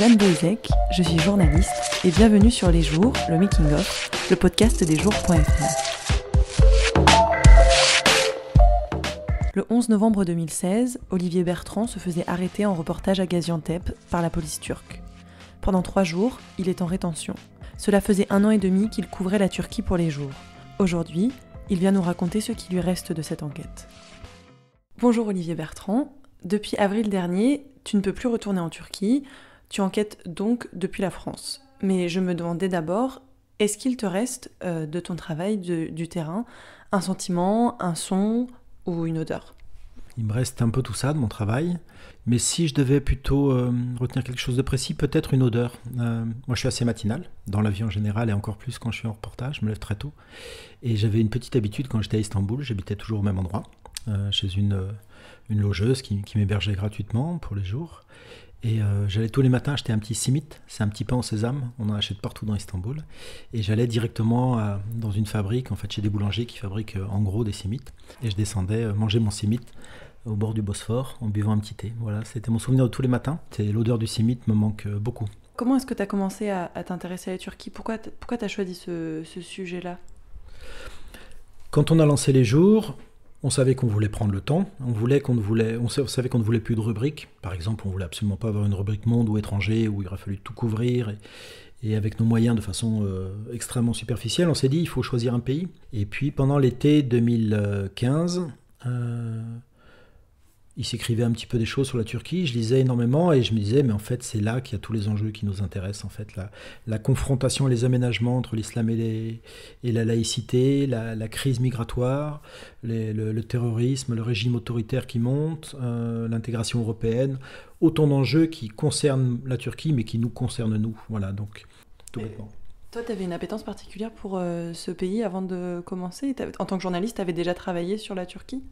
Jeanne Boisek, je suis journaliste et bienvenue sur Les Jours, le Making of, le podcast des jours.fr. Le 11 novembre 2016, Olivier Bertrand se faisait arrêter en reportage à Gaziantep par la police turque. Pendant 3 jours, il est en rétention. Cela faisait 1 an et demi qu'il couvrait la Turquie pour Les Jours. Aujourd'hui, il vient nous raconter ce qui lui reste de cette enquête. Bonjour Olivier Bertrand. Depuis avril dernier, tu ne peux plus retourner en Turquie. Tu enquêtes donc depuis la France. Mais je me demandais d'abord, est-ce qu'il te reste de ton travail du terrain un sentiment, un son ou une odeur ? Il me reste un peu tout ça de mon travail, mais si je devais plutôt retenir quelque chose de précis, peut-être une odeur. Moi je suis assez matinal, dans la vie en général et encore plus quand je suis en reportage, je me lève très tôt. Et j'avais une petite habitude quand j'étais à Istanbul, j'habitais toujours au même endroit, chez une logeuse qui m'hébergeait gratuitement pour les jours. Et j'allais tous les matins acheter un petit simit, c'est un petit pain au sésame, on en achète partout dans Istanbul. Et j'allais directement dans une fabrique, en fait chez des boulangers qui fabriquent en gros des simits. Et je descendais manger mon simit au bord du Bosphore en buvant un petit thé. Voilà, c'était mon souvenir de tous les matins. L'odeur du simit me manque beaucoup. Comment est-ce que tu as commencé à t'intéresser à la Turquie ? Pourquoi tu as choisi ce sujet-là ? Quand on a lancé Les Jours, on savait qu'on voulait prendre le temps, on savait qu'on ne voulait plus de rubriques. Par exemple, on voulait absolument pas avoir une rubrique monde ou étranger où il aurait fallu tout couvrir. Et avec nos moyens de façon extrêmement superficielle, on s'est dit il faut choisir un pays. Et puis pendant l'été 2015, il s'écrivait un petit peu des choses sur la Turquie, je lisais énormément et je me disais mais en fait c'est là qu'il y a tous les enjeux qui nous intéressent en fait, la confrontation et les aménagements entre l'islam et la laïcité, la crise migratoire, le terrorisme, le régime autoritaire qui monte, l'intégration européenne, autant d'enjeux qui concernent la Turquie mais qui nous concernent nous, voilà donc tout bêtement. Toi, tu avais une appétence particulière pour ce pays avant de commencer ? En tant que journaliste, tu avais déjà travaillé sur la Turquie ?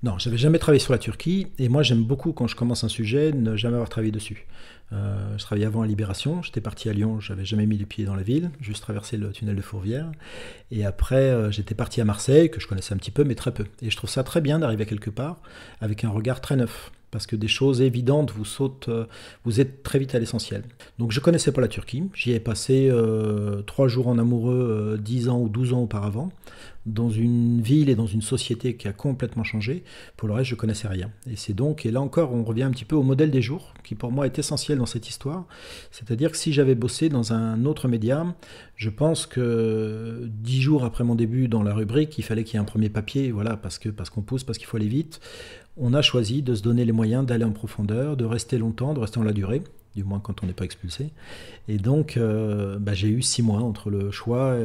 Non, j'avais jamais travaillé sur la Turquie et moi j'aime beaucoup quand je commence un sujet ne jamais avoir travaillé dessus. Je travaillais avant à Libération, j'étais parti à Lyon, j'avais jamais mis les pieds dans la ville, juste traversé le tunnel de Fourvière. Et après j'étais parti à Marseille, que je connaissais un petit peu mais très peu. Et je trouve ça très bien d'arriver quelque part avec un regard très neuf. Parce que des choses évidentes vous sautent, vous êtes très vite à l'essentiel. Donc je ne connaissais pas la Turquie, j'y ai passé 3 jours en amoureux 10 ans ou 12 ans auparavant, dans une ville et dans une société qui a complètement changé. Pour le reste, je ne connaissais rien. Et là encore, on revient un petit peu au modèle des jours, qui pour moi est essentiel dans cette histoire. C'est-à-dire que si j'avais bossé dans un autre média, je pense que 10 jours après mon début dans la rubrique, il fallait qu'il y ait un premier papier, voilà, parce qu'on pousse, parce qu'il faut aller vite. On a choisi de se donner les moyens d'aller en profondeur, de rester longtemps, de rester dans la durée, du moins quand on n'est pas expulsé. Et donc, j'ai eu 6 mois entre le choix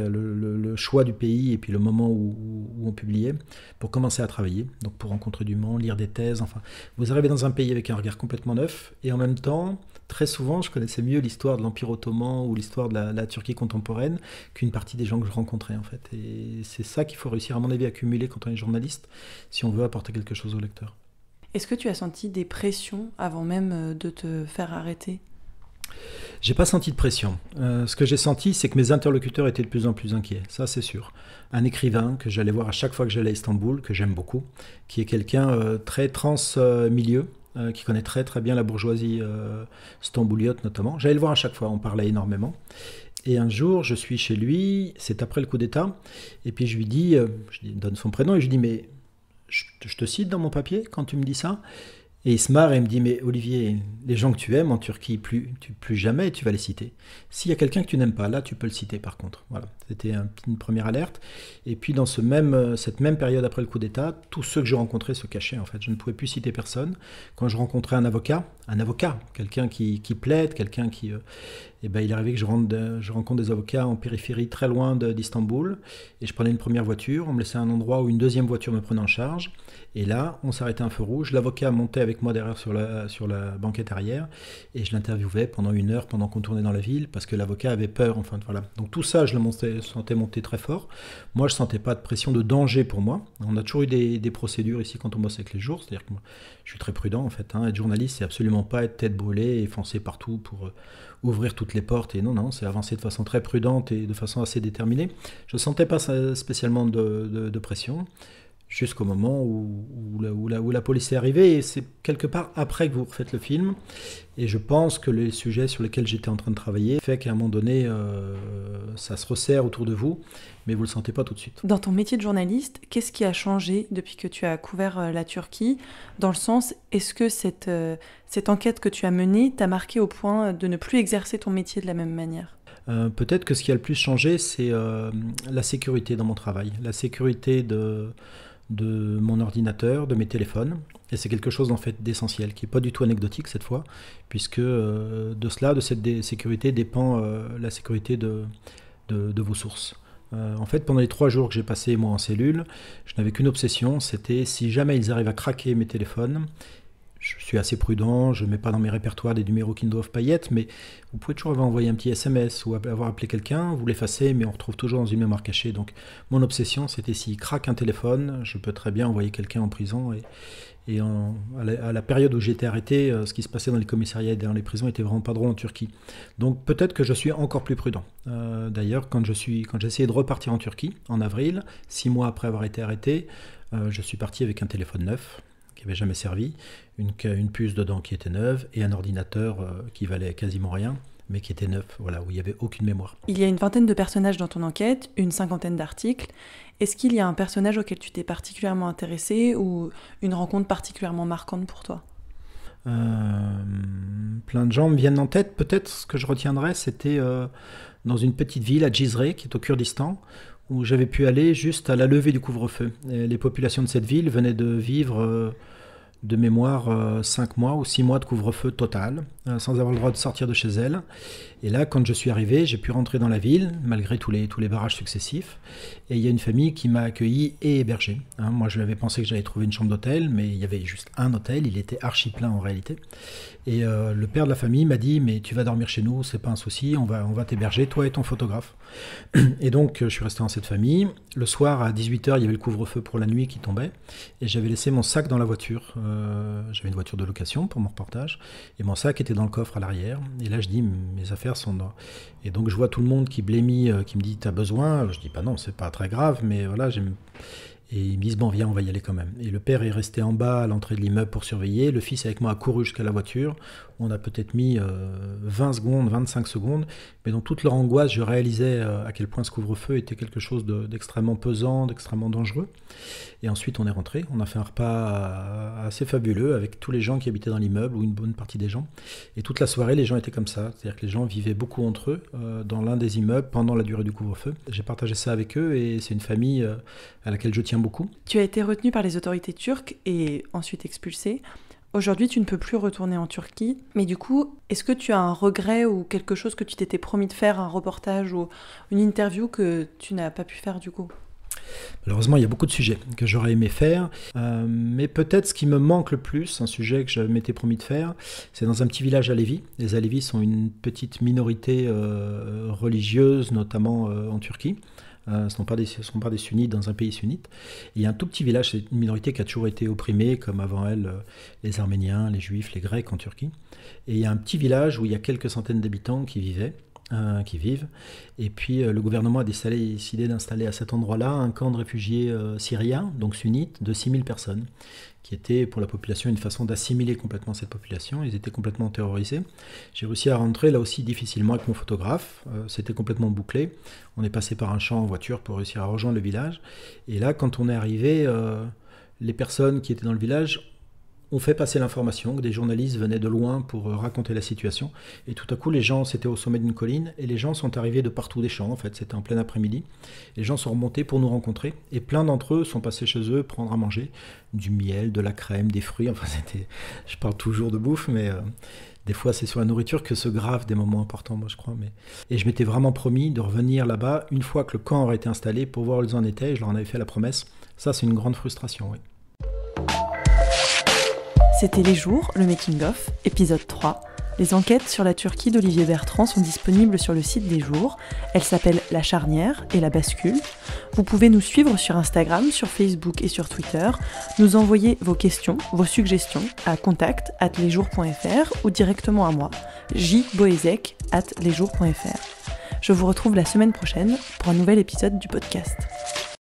du pays et puis le moment où on publiait pour commencer à travailler, donc pour rencontrer du monde, lire des thèses, enfin. Vous arrivez dans un pays avec un regard complètement neuf et en même temps, très souvent, je connaissais mieux l'histoire de l'Empire ottoman ou l'histoire de la Turquie contemporaine qu'une partie des gens que je rencontrais en fait. Et c'est ça qu'il faut réussir à mon avis à cumuler quand on est journaliste si on veut apporter quelque chose au lecteur. Est-ce que tu as senti des pressions avant même de te faire arrêter ? J'ai pas senti de pression. Ce que j'ai senti, c'est que mes interlocuteurs étaient de plus en plus inquiets, ça c'est sûr. Un écrivain que j'allais voir à chaque fois que j'allais à Istanbul, que j'aime beaucoup, qui est quelqu'un très trans-milieu, qui connaît très très bien la bourgeoisie stambouliote notamment. J'allais le voir à chaque fois, on parlait énormément. Et un jour, je suis chez lui, c'est après le coup d'État, et puis je lui dis, donne son prénom, et je lui dis mais je te cite dans mon papier quand tu me dis ça. Et il se marre et il me dit mais Olivier, les gens que tu aimes en Turquie, plus jamais tu vas les citer. S'il y a quelqu'un que tu n'aimes pas, là tu peux le citer par contre. Voilà, c'était une première alerte. Et puis dans cette même période après le coup d'État, tous ceux que je rencontrais se cachaient en fait. Je ne pouvais plus citer personne. Quand je rencontrais un avocat, quelqu'un qui plaide, quelqu'un qui... il est arrivé que je rencontre des avocats en périphérie très loin d'Istanbul et je prenais une première voiture, on me laissait à un endroit où une deuxième voiture me prenait en charge et là on s'arrêtait à un feu rouge, l'avocat montait avec moi derrière sur la banquette arrière et je l'interviewais pendant 1 heure pendant qu'on tournait dans la ville parce que l'avocat avait peur, enfin voilà. Donc tout ça je le sentais monter très fort. Moi je sentais pas de pression, de danger pour moi. On a toujours eu des procédures ici quand on bosse avec Les Jours, c'est-à-dire que moi, je suis très prudent en fait. Être journaliste c'est absolument pas être tête brûlée et foncer partout pour ouvrir toutes les portes, et non, c'est avancer de façon très prudente et de façon assez déterminée. Je ne sentais pas spécialement de pression. jusqu'au moment où la police est arrivée. Et c'est quelque part après que vous refaites le film. Et je pense que les sujets sur lesquels j'étais en train de travailler fait qu'à un moment donné, ça se resserre autour de vous, mais vous ne le sentez pas tout de suite. Dans ton métier de journaliste, qu'est-ce qui a changé depuis que tu as couvert la Turquie ? Dans le sens, est-ce que cette enquête que tu as menée t'a marqué au point de ne plus exercer ton métier de la même manière ? Peut-être que ce qui a le plus changé, c'est la sécurité dans mon travail, la sécurité de mon ordinateur, de mes téléphones. Et c'est quelque chose en fait d'essentiel, qui n'est pas du tout anecdotique cette fois, puisque de cette sécurité dépend la sécurité de vos sources. En fait, pendant les 3 jours que j'ai passé moi en cellule, je n'avais qu'une obsession, c'était si jamais ils arrivent à craquer mes téléphones. Je suis assez prudent, je ne mets pas dans mes répertoires des numéros qui ne doivent pas y être, mais vous pouvez toujours avoir envoyé un petit SMS ou avoir appelé quelqu'un, vous l'effacez, mais on retrouve toujours dans une mémoire cachée. Donc mon obsession, c'était s'il craque un téléphone, je peux très bien envoyer quelqu'un en prison. Et à la période où j'ai été arrêté, ce qui se passait dans les commissariats et dans les prisons était vraiment pas drôle en Turquie. Donc peut-être que je suis encore plus prudent. D'ailleurs, quand j'ai essayé de repartir en Turquie, en avril, 6 mois après avoir été arrêté, je suis parti avec un téléphone neuf, qui n'avait jamais servi, une puce dedans qui était neuve et un ordinateur qui valait quasiment rien, mais qui était neuf, voilà, où il n'y avait aucune mémoire. Il y a une 20aine de personnages dans ton enquête, une 50aine d'articles. Est-ce qu'il y a un personnage auquel tu t'es particulièrement intéressé ou une rencontre particulièrement marquante pour toi ? Plein de gens me viennent en tête. Peut-être ce que je retiendrai, c'était dans une petite ville à Cizre, qui est au Kurdistan, où j'avais pu aller juste à la levée du couvre-feu. Et les populations de cette ville venaient de vivre de mémoire 5 mois ou 6 mois de couvre-feu total, sans avoir le droit de sortir de chez elles. Et là, quand je suis arrivé, j'ai pu rentrer dans la ville, malgré tous les barrages successifs. Et il y a une famille qui m'a accueilli et hébergé. Moi, je l'avais pensé que j'allais trouver une chambre d'hôtel, mais il y avait juste un hôtel, il était archi plein en réalité. Et le père de la famille m'a dit « mais tu vas dormir chez nous, c'est pas un souci, on va t'héberger, toi et ton photographe ». Et donc, je suis resté dans cette famille. Le soir, à 18h, il y avait le couvre-feu pour la nuit qui tombait. Et j'avais laissé mon sac dans la voiture. J'avais une voiture de location pour mon reportage. Et mon sac était dans le coffre à l'arrière. Et là, je dis, mes affaires sont dans... Et donc, je vois tout le monde qui blémit, qui me dit, t'as besoin ? Je dis, bah non, c'est pas très grave, mais voilà, Et ils me disent, bon, viens, on va y aller quand même. Et le père est resté en bas à l'entrée de l'immeuble pour surveiller. Le fils avec moi a couru jusqu'à la voiture. On a peut-être mis 20 secondes, 25 secondes. Mais dans toute leur angoisse, je réalisais à quel point ce couvre-feu était quelque chose d'extrêmement pesant, d'extrêmement dangereux. Et ensuite, on est rentré. On a fait un repas assez fabuleux avec tous les gens qui habitaient dans l'immeuble, ou une bonne partie des gens. Et toute la soirée, les gens étaient comme ça. C'est-à-dire que les gens vivaient beaucoup entre eux dans l'un des immeubles pendant la durée du couvre-feu. J'ai partagé ça avec eux et c'est une famille à laquelle je tiens beaucoup. Tu as été retenu par les autorités turques et ensuite expulsé. Aujourd'hui, tu ne peux plus retourner en Turquie. Mais du coup, est-ce que tu as un regret ou quelque chose que tu t'étais promis de faire, un reportage ou une interview que tu n'as pas pu faire du coup ? Malheureusement, il y a beaucoup de sujets que j'aurais aimé faire, mais peut-être ce qui me manque le plus, un sujet que je m'étais promis de faire, c'est dans un petit village alévi. Les Alévis sont une petite minorité religieuse, notamment en Turquie. Ce ne sont pas des sunnites dans un pays sunnite. Et il y a un tout petit village, c'est une minorité qui a toujours été opprimée, comme avant elle, les Arméniens, les Juifs, les Grecs en Turquie. Et il y a un petit village où il y a quelques centaines d'habitants qui vivent. Et puis le gouvernement a décidé d'installer à cet endroit-là un camp de réfugiés syriens, donc sunnites, de 6000 personnes, qui était pour la population une façon d'assimiler complètement cette population. Ils étaient complètement terrorisés. J'ai réussi à rentrer là aussi difficilement avec mon photographe. C'était complètement bouclé. On est passé par un champ en voiture pour réussir à rejoindre le village. Et là, quand on est arrivé, les personnes qui étaient dans le village on fait passer l'information que des journalistes venaient de loin pour raconter la situation. Et tout à coup, les gens, c'était au sommet d'une colline, et les gens sont arrivés de partout des champs, en fait, c'était en plein après-midi. Les gens sont remontés pour nous rencontrer, et plein d'entre eux sont passés chez eux prendre à manger du miel, de la crème, des fruits. Enfin, je parle toujours de bouffe, mais des fois, c'est sur la nourriture que se gravent des moments importants, moi, je crois. Et je m'étais vraiment promis de revenir là-bas une fois que le camp aurait été installé pour voir où ils en étaient, et je leur en avais fait la promesse. Ça, c'est une grande frustration, oui. C'était Les Jours, le making-of, épisode 3. Les enquêtes sur la Turquie d'Olivier Bertrand sont disponibles sur le site des Jours. Elles s'appellent La Charnière et La Bascule. Vous pouvez nous suivre sur Instagram, sur Facebook et sur Twitter. Nous envoyer vos questions, vos suggestions à contact@lesjours.fr ou directement à moi, jboezek@lesjours.fr. Je vous retrouve la semaine prochaine pour un nouvel épisode du podcast.